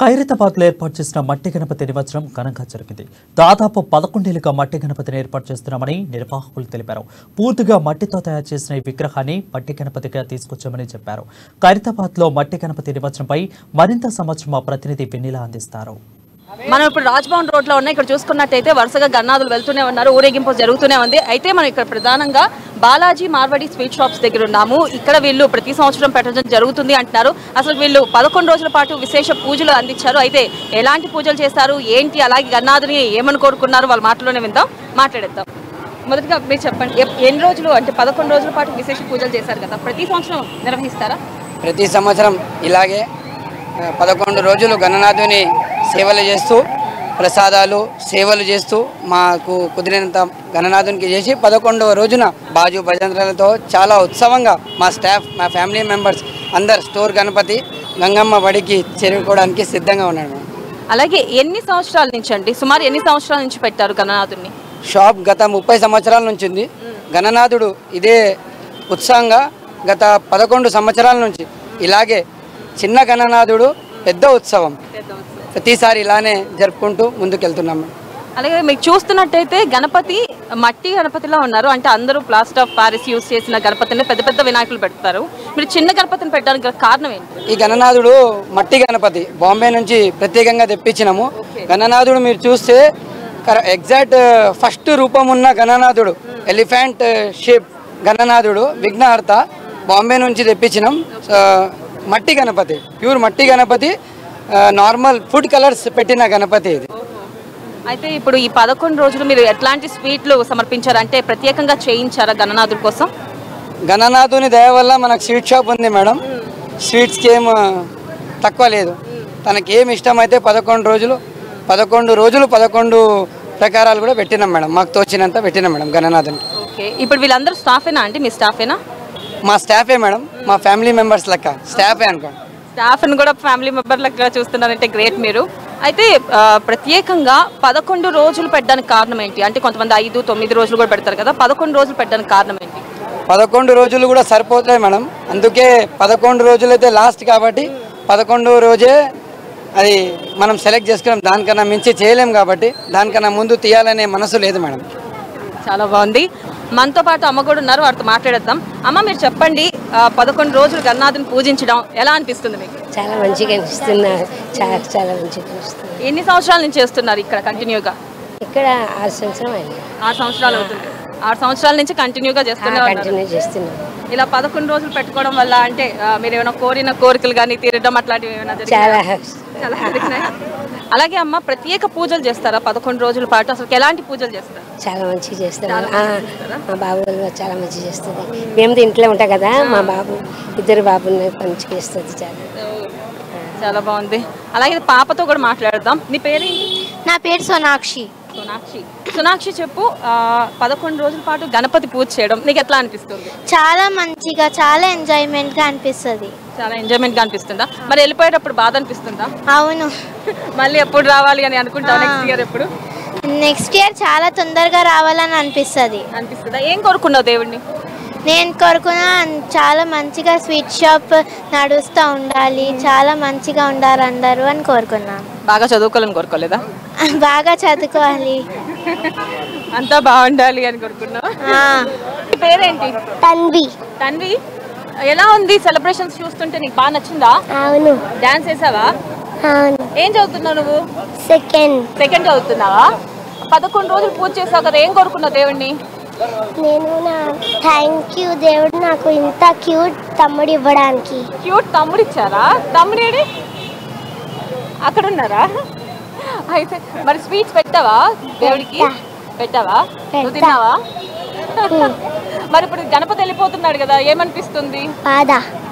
ఖైరతాబాద్లో ఏర్పాటు చేసిన మట్టి గణపతి నిమజ్జనం ఘనంగా జరిగింది. దాదాపు 11 ఏళ్లుగా మట్టి గణపతిని ఏర్పాటు చేస్తున్నామని నిర్వాహకులు తెలిపారు. పూర్తిగా మట్టితో తయారు చేసిన ఈ విగ్రహాన్ని మట్టి గణపతిగా తీసుకొచ్చామని చెప్పారు. ఖైరతాబాద్లో మట్టి గణపతి నిమజ్జనంపై మరింత సమాచారం మా ప్రతినిధి వెన్నెల అందిస్తారు. మనం ఇప్పుడు రాజ్భవన్ రోడ్ లో ఉన్నాయి. ఇక్కడ చూసుకున్నట్టయితే వరుసగా గన్నాదులు వెళ్తూనే ఉన్నారు, ఊరేగింపు జరుగుతూనే ఉంది. అయితే మనం ఇక్కడ ప్రధానంగా బాలాజీ మార్వాడి స్వీట్ షాప్స్ దగ్గర ఉన్నాము. ఇక్కడ వీళ్ళు ప్రతి సంవత్సరం పెట్టడం జరుగుతుంది అంటున్నారు. అసలు వీళ్ళు 11 రోజుల పాటు విశేష పూజలు అందించారు. అయితే ఎలాంటి పూజలు చేస్తారు ఏంటి, అలాగే గన్నాదుని ఏమని కోరుకున్నారు వాళ్ళ మాటలోనే మాట్లాడేద్దాం. మొదటిగా మీరు చెప్పండి, ఎన్ని రోజులు అంటే 11 రోజుల పాటు విశేష పూజలు చేశారు కదా, ప్రతి సంవత్సరం నిర్వహిస్తారా? ప్రతి సంవత్సరం ఇలాగే 11 రోజులు గణనాథుని సేవలు చేస్తూ ప్రసాదాలు సేవలు చేస్తూ మాకు కుదిరినంత గణనాథునికి చేసి 11వ రోజున బాజు భజంత్రాలతో చాలా ఉత్సవంగా మా స్టాఫ్, మా ఫ్యామిలీ మెంబర్స్ అందరు స్టోర్ గణపతి గంగమ్మ బడికి చేరుకోవడానికి సిద్ధంగా ఉన్నాడు. అలాగే ఎన్ని సంవత్సరాల నుంచి అండి, సుమారు ఎన్ని సంవత్సరాల నుంచి పెట్టారు గణనాథుని? షాప్ గత 30 సంవత్సరాల నుంచి ఉంది. గణనాథుడు ఇదే ఉత్సాహంగా గత 11 సంవత్సరాల నుంచి ఇలాగే చిన్న గణనాథుడు పెద్ద ఉత్సవం ప్రతిసారి ఇలానే జరుపుకుంటూ ముందుకెళ్తున్నాము. అలాగే మీకు చూస్తున్నట్టయితే గణపతి మట్టి గణపతిలో ఉన్నారు. అంటే అందరూ ప్లాస్టర్ ఆఫ్ పారిస్ యూజ్ చేసిన గణపతిని పెద్ద పెద్ద వినాయకులు పెడతారు. మీరు చిన్న గణపతిని పెట్టడానికి కారణం ఏంటి? ఈ గణనాథుడు మట్టి గణపతి బాంబే నుంచి ప్రత్యేకంగా తెప్పించినాము. గణనాథుడు మీరు చూస్తే ఎగ్జాక్ట్ ఫస్ట్ రూపం ఉన్న గణనాథుడు, ఎలిఫెంట్ షేప్ గణనాథుడు విఘ్నహర్త బాంబే నుంచి తెప్పించినాం. మట్టి గణపతి, ప్యూర్ మట్టి గణపతి, నార్మల్ ఫుడ్ కలర్స్ పెట్టిన గణపతి ఇది. అయితే ఇప్పుడు ఈ 11 రోజులు మీరు ఎట్లాంటి స్వీట్లు సమర్పించారు, అంటే ప్రత్యేకంగా చేయించారా గణనాథుడి కోసం? గణనాథుని దయ వల్ల మనకు స్వీట్ షాప్ ఉంది మేడం. స్వీట్స్కి ఏం తక్కువ లేదు. తనకి ఏమి ఇష్టమైతే 11 రోజులు 11 ప్రకారాలు కూడా పెట్టినాం మేడం. మాకు తోచినంత పెట్టినాం మేడం గణనాథునికి. ఓకే, ఇప్పుడు వీళ్ళందరూ స్టాఫేనా అండి? మీ స్టాఫేనా? మా స్టాఫే మేడం, మా ఫ్యామిలీ మెంబర్స్ లెక్క స్టాఫే అనుకోండి. స్టాఫ్ని కూడా ఫ్యామిలీ మెంబర్ లెక్క చూస్తున్నారంటే గ్రేట్ మీరు. అయితే ప్రత్యేకంగా 11 రోజులు పెట్టడానికి కారణం ఏంటి? అంటే కొంతమంది 5, 9 రోజులు కూడా పెడతారు కదా, 11 రోజులు పెట్టడానికి కారణం ఏంటి? 11 రోజులు కూడా సరిపోతాయి మేడం. అందుకే 11 రోజులు అయితే లాస్ట్ కాబట్టి 11 రోజే అది మనం సెలెక్ట్ చేసుకున్నాం. దానికన్నా మించి చేయలేం కాబట్టి దానికన్నా ముందు తీయాలనే మనసు లేదు మేడం. చాలా బాగుంది. మనతో పాటు అమ్మ కూడా ఉన్నారు, వారితో మాట్లాడేద్దాం. అమ్మ మీరు చెప్పండి, 11 రోజులు గణనాథుని పూజించడం ఎలా అనిపిస్తుంది మీకు? చాలా మంచిగా అనిపిస్తున్నారు. చాలా మంచిగా అనిపిస్తుంది. ఎన్ని సంవత్సరాల నుంచి చేస్తున్నారు ఇక్కడ కంటిన్యూగా? ఇక్కడ 6 సంవత్సరం అయింది. 6 సంవత్సరాలు అవుతుంది. 6 సంవత్సరాల నుంచి కంటిన్యూగా చేస్తున్నారు. ఇలా 11 రోజులు పెట్టుకోవడం వల్ల అంటే మీరు ఏమైనా కోరిన కోరికలు కానీ తీరడం అట్లాంటివి ఏమైనా జరిగాయా? చాలా జరిగినాయి. అలాగే అమ్మ ప్రత్యేక పూజలు చేస్తారా 11 రోజుల పాటు? అసలు ఎలాంటి పూజలు చేస్తారు? చాలా మంచిగా చేస్తారు. మా బాబు చాలా మంచిగా చేస్తుంది. మేము ఇంట్లో ఉంటాం కదా, మా బాబు 2 బాబుని మంచిగా చేస్తుంది. చాలా బాగుంది. అలాగే పాపతో కూడా మాట్లాడదాం. నీ పేరేంటి? నా పేరు సోనాక్షి. సోనాక్షి చెప్పు, 11 రోజుల పాటు గణపతి పూజ చేయడం నీకు ఎట్లా అనిపిస్తుంది? చాలా మంచిగా, చాలా ఎంజాయ్మెంట్ గా అనిపిస్తుంది. చాలా ఎంజాయ్మెంట్ గా అనిపిస్తుందా? మరి వెళ్ళిపోయేటప్పుడు బాధ అనిపిస్తుందా? అవును. మళ్ళీ ఎప్పుడు రావాలి అని అనుకుంటా? నెక్స్ట్ ఇయర్ ఎప్పుడు? నెక్స్ట్ ఇయర్ చాలా తొందరగా రావాలని అనిపిస్తుందా? ఏం కోరుకున్నావు దేవుడిని? నేను కోరుకున్నా చాలా మంచిగా స్వీట్ షాప్ నడుస్తూ ఉండాలి, చాలా మంచిగా ఉండాలి అందరూ అని కోరుకున్నాను. బాగా చదువుకోవాలని కోరుకోలేదా? బాగా చదువుకోవాలి, అంతా బాగుండాలి అని కోరుకున్నావు. పేరేంటి? తన్వి. ఎలా ఉంది సెలబ్రేషన్స్ చూస్తుంటే? నీకు బాగా నచ్చిందా? అవును. డాన్స్ చేసావా? అవును. ఏం చదువుతున్నావు నువ్వు? సెకండ్ చదువుతున్నావా? 11 రోజులు పూజ చేసావు కదా, ఏం కోరుకున్నావు దేవుడిని? నేను థ్యాంక్ యూ దేవుడు నాకు ఇంత క్యూట్ తమ్ముడు ఇవ్వడానికి. క్యూట్ తమ్ముడు ఇచ్చారా? తమ్ముడేడి? అక్కడ ఉన్నారా? అయితే మరి స్వీట్స్ పెట్టావా దేవుడికి? పెట్టావా? నువ్వు తిన్నావా? మరి ఇప్పుడు గణపతి వెళ్ళిపోతున్నాడు కదా, ఏమనిపిస్తుంది?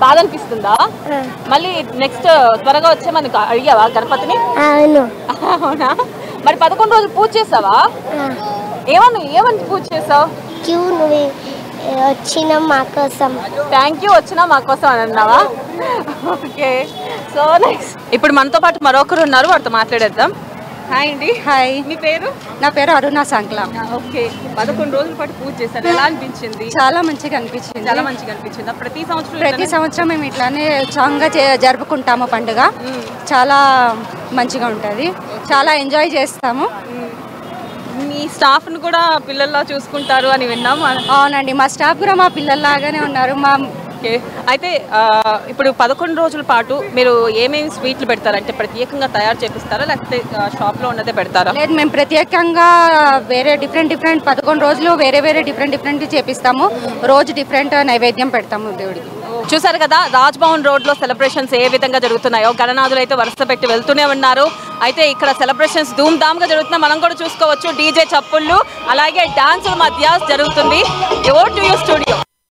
బాధ అనిపిస్తుందా? మళ్ళీ నెక్స్ట్ త్వరగా వచ్చే మనకి అడిగావా గణపతిని? అవునా? మరి 11 రోజులు పూజ చేసావా? ఏమని పూజ చేసావు? వచ్చిన మా కోసం. థ్యాంక్ యూ వచ్చినా మా కోసం అని అన్నావా? Okay, so nice. ఇప్పుడు మనతో పాటు మరొకరు ఉన్నారు, వారితో మాట్లాడేద్దాం. హాయ్ అండి. హాయ్, మీ పేరు? నా పేరు అరుణ సంక్లా. ఓకే, 11 రోజుల పాటు పూజ చేశారు. ఎలా అనిపించింది? చాలా మంచిగా అనిపించింది. చాలా మంచిగా అనిపించింది. ప్రతి సంవత్సరం మేము ఇట్లానే ఉత్సాహంగా జరుపుకుంటాము పండుగ. చాలా మంచిగా ఉంటుంది, చాలా ఎంజాయ్ చేస్తాము. మీ స్టాఫ్ ను కూడా పిల్లల్లా చూసుకుంటారు అని విన్నాము. అవునండి, మా స్టాఫ్ కూడా మా పిల్లల్లాగానే ఉన్నారు. ఓకే, అయితే ఇప్పుడు 11 రోజుల పాటు మీరు ఏమేమి స్వీట్లు పెడతారు? అంటే ప్రత్యేకంగా తయారు చేపిస్తారా లేకపోతే షాప్లో ఉన్నదే పెడతారా? లేదు, మేము ప్రత్యేకంగా వేరే డిఫరెంట్ 11 రోజులు వేరే డిఫరెంట్ చేపిస్తాము. రోజు డిఫరెంట్ నైవేద్యం పెడతాము దేవుడికి. చూసారు కదా రాజ్భవన్ రోడ్లో సెలబ్రేషన్స్ ఏ విధంగా జరుగుతున్నాయో. గణనాథులు అయితే వరుస పెట్టి వెళ్తూనే ఉన్నారు. అయితే ఇక్కడ సెలబ్రేషన్స్ ధూమ్ ధామ్గా జరుగుతున్నాయి. మనం కూడా చూసుకోవచ్చు. డీజే చప్పుళ్ళు అలాగే డాన్సుల మధ్య జరుగుతుంది. Over to you studio.